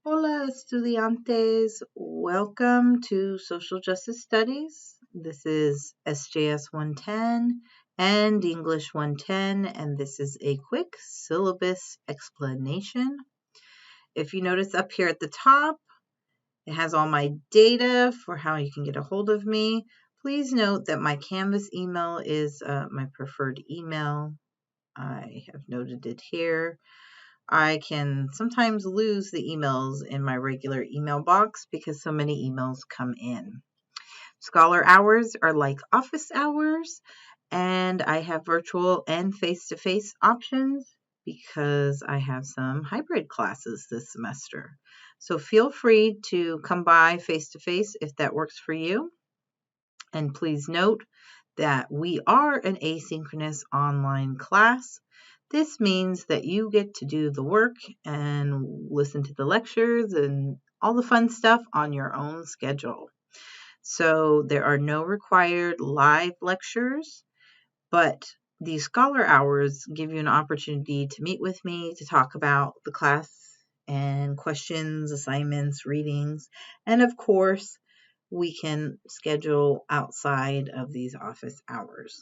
Hola, estudiantes. Welcome to Social Justice Studies. This is SJS 110 and English 110, and this is a quick syllabus explanation. If you notice up here at the top, it has all my data for how you can get a hold of me. Please note that my Canvas email is my preferred email. I have noted it here. I can sometimes lose the emails in my regular email box because so many emails come in. Scholar hours are like office hours, and I have virtual and face-to-face options because I have some hybrid classes this semester. So feel free to come by face-to-face if that works for you. And please note that we are an asynchronous online class. This means that you get to do the work and listen to the lectures and all the fun stuff on your own schedule. So there are no required live lectures, but these scholar hours give you an opportunity to meet with me to talk about the class and questions, assignments, readings, and of course, we can schedule outside of these office hours.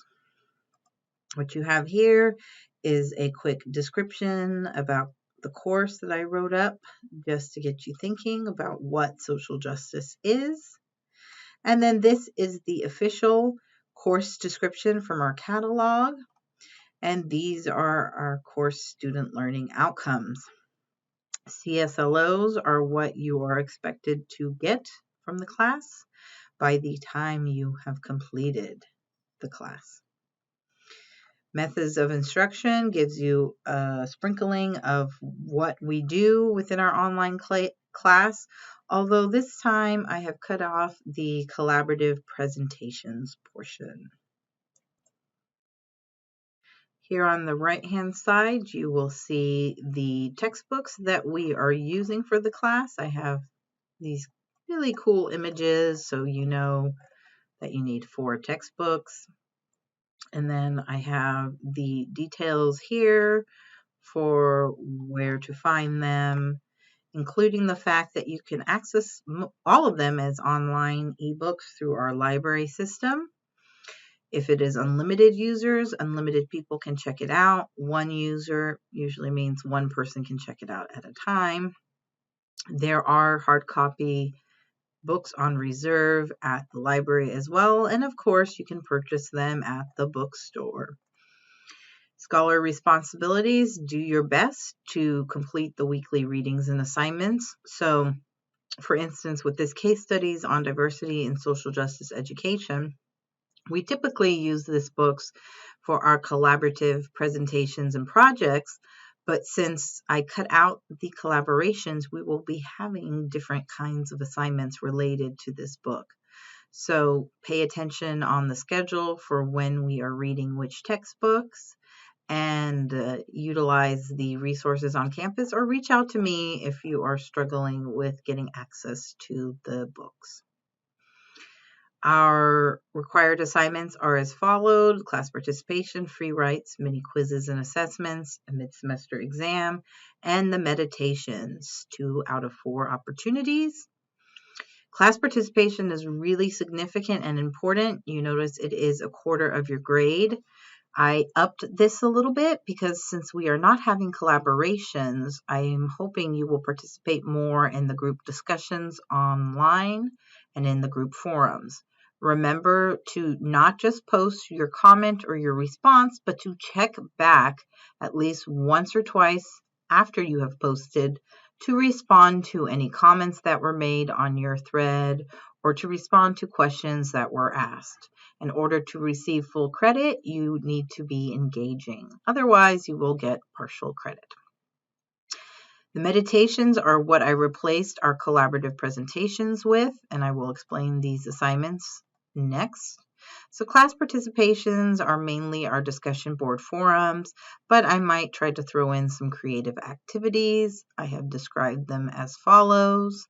What you have here is a quick description about the course that I wrote up just to get you thinking about what social justice is. And then this is the official course description from our catalog. And these are our course student learning outcomes. CSLOs are what you are expected to get from the class by the time you have completed the class. Methods of instruction gives you a sprinkling of what we do within our online class, although this time I have cut off the collaborative presentations portion. Here on the right-hand side, you will see the textbooks that we are using for the class. I have these really cool images, so you know that you need 4 textbooks. And then I have the details here for where to find them, including the fact that you can access all of them as online ebooks through our library system. If it is unlimited users, unlimited people can check it out. One user usually means one person can check it out at a time. There are hard copy books on reserve at the library as well, and of course you can purchase them at the bookstore. Scholar responsibilities: do your best to complete the weekly readings and assignments. So, for instance, with this case studies on diversity and social justice education, we typically use this books for our collaborative presentations and projects, but since I cut out the collaborations, we will be having different kinds of assignments related to this book. So pay attention on the schedule for when we are reading which textbooks, and utilize the resources on campus, or reach out to me if you are struggling with getting access to the books. Our required assignments are as followed: class participation, free writes, mini quizzes and assessments, a mid-semester exam, and the meditations, 2 out of 4 opportunities. Class participation is really significant and important. You notice it is a quarter of your grade. I upped this a little bit because since we are not having collaborations, I'm hoping you will participate more in the group discussions online and in the group forums. Remember to not just post your comment or your response, but to check back at least once or twice after you have posted to respond to any comments that were made on your thread or to respond to questions that were asked. In order to receive full credit, you need to be engaging. Otherwise, you will get partial credit. The meditations are what I replaced our collaborative presentations with, and I will explain these assignments next. So class participations are mainly our discussion board forums, but I might try to throw in some creative activities. I have described them as follows.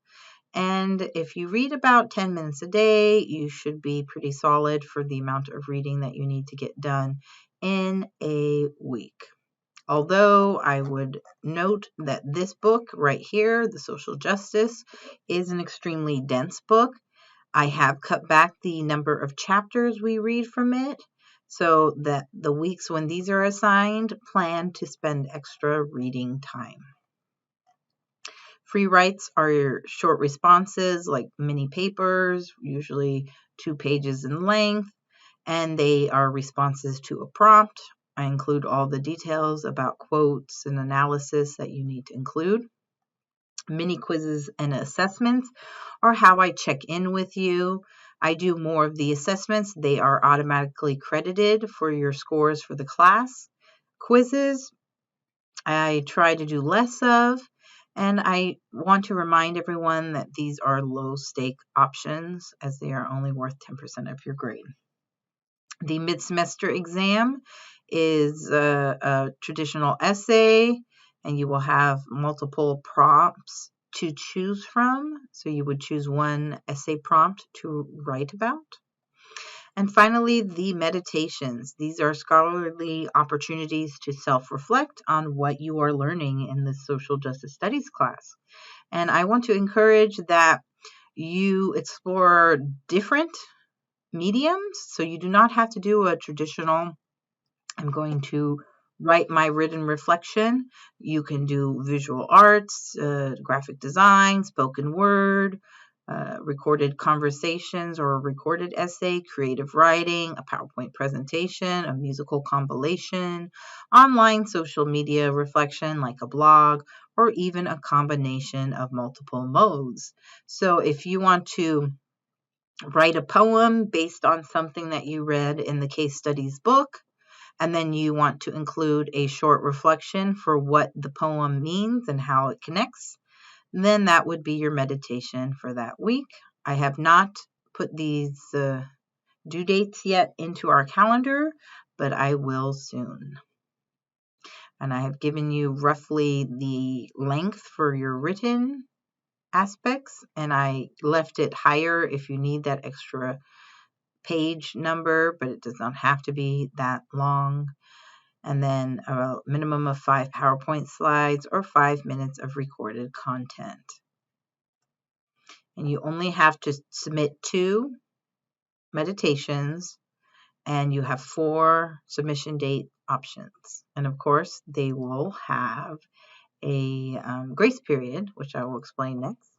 And if you read about 10 minutes a day, you should be pretty solid for the amount of reading that you need to get done in a week. Although I would note that this book right here, The Social Justice, is an extremely dense book. I have cut back the number of chapters we read from it so that the weeks when these are assigned, plan to spend extra reading time. Free writes are your short responses like mini papers, usually 2 pages in length, and they are responses to a prompt. I include all the details about quotes and analysis that you need to include. Mini quizzes and assessments are how I check in with you. I do more of the assessments. They are automatically credited for your scores for the class. Quizzes, I try to do less of, and I want to remind everyone that these are low-stake options as they are only worth 10% of your grade. The mid-semester exam is a traditional essay, and you will have multiple prompts to choose from. So you would choose one essay prompt to write about. And finally, the meditations. These are scholarly opportunities to self-reflect on what you are learning in the social justice studies class. And I want to encourage that you explore different mediums. So you do not have to do a traditional, I'm going to write my written reflection. You can do visual arts, graphic design, spoken word, recorded conversations or a recorded essay, creative writing, a PowerPoint presentation, a musical compilation, online social media reflection like a blog, or even a combination of multiple modes. So if you want to write a poem based on something that you read in the case studies book, and then you want to include a short reflection for what the poem means and how it connects, then that would be your meditation for that week. I have not put these due dates yet into our calendar, but I will soon. And I have given you roughly the length for your written aspects, and I left it higher if you need that extra page number, but it does not have to be that long. And then a minimum of 5 PowerPoint slides or 5 minutes of recorded content. And you only have to submit 2 meditations, and you have 4 submission date options. And of course, they will have a grace period, which I will explain next.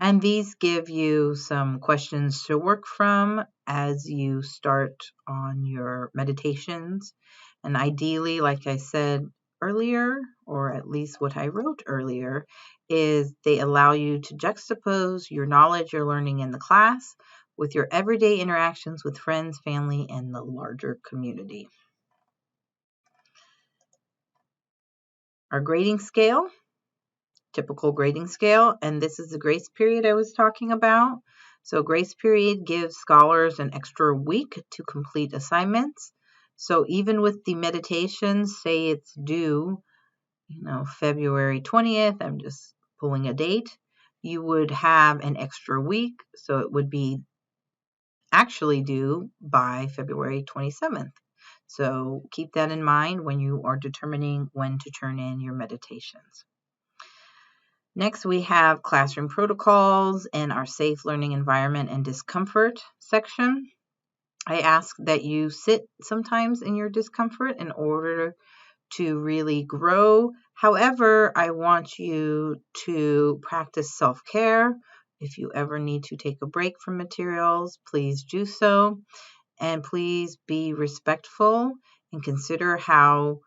And these give you some questions to work from as you start on your meditations. And ideally, like I said earlier, or at least what I wrote earlier, is they allow you to juxtapose your knowledge you're learning in the class with your everyday interactions with friends, family, and the larger community. Our grading scale. Typical grading scale, and this is the grace period I was talking about. So grace period gives scholars an extra week to complete assignments. So even with the meditations, say it's due, February 20th, I'm just pulling a date, you would have an extra week, so it would be actually due by February 27th. So keep that in mind when you are determining when to turn in your meditations. Next, we have classroom protocols and our safe learning environment and discomfort section. I ask that you sit sometimes in your discomfort in order to really grow. However, I want you to practice self-care. If you ever need to take a break from materials, please do so. And please be respectful and consider how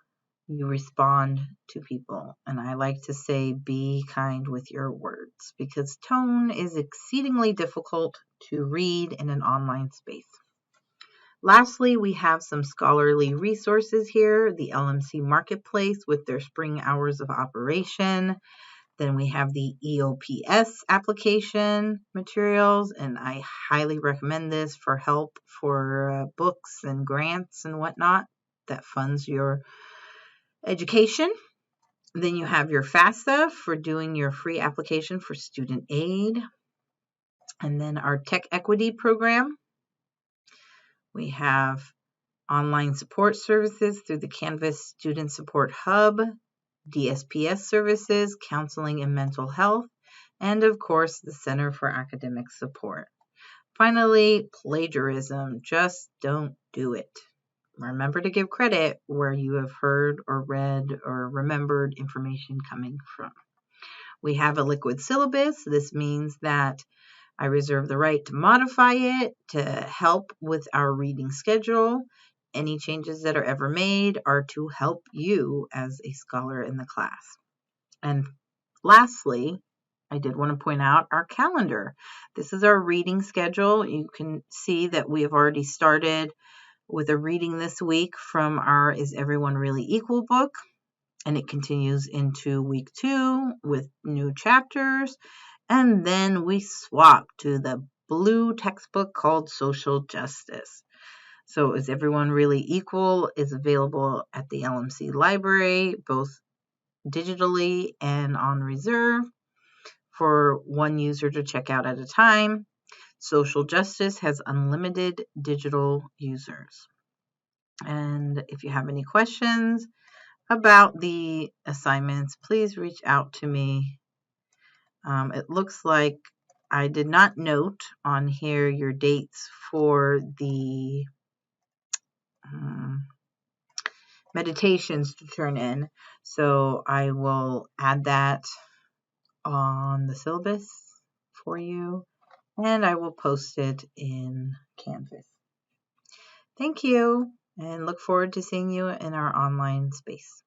you respond to people. And I like to say, be kind with your words, because tone is exceedingly difficult to read in an online space. Lastly, we have some scholarly resources here, the LMC Marketplace with their spring hours of operation. Then we have the EOPS application materials, and I highly recommend this for help for books and grants and whatnot that funds your education. Then you have your FAFSA for doing your free application for student aid. And then our Tech Equity program. We have online support services through the Canvas Student Support Hub, DSPS services, counseling and mental health, and of course, the Center for Academic Support. Finally, plagiarism. Just don't do it. Remember to give credit where you have heard or read or remembered information coming from. We have a liquid syllabus. This means that I reserve the right to modify it to help with our reading schedule. Any changes that are ever made are to help you as a scholar in the class. And lastly, I did want to point out our calendar. This is our reading schedule. You can see that we have already started with a reading this week from our Is Everyone Really Equal book, and it continues into week 2 with new chapters, and then we swap to the blue textbook called Social Justice. So Is Everyone Really Equal is available at the LMC library, both digitally and on reserve for one user to check out at a time. Social Justice has unlimited digital users. And if you have any questions about the assignments, please reach out to me. It looks like I did not note on here your dates for the meditations to turn in. So I will add that on the syllabus for you, and I will post it in Canvas. Thank you, and look forward to seeing you in our online space.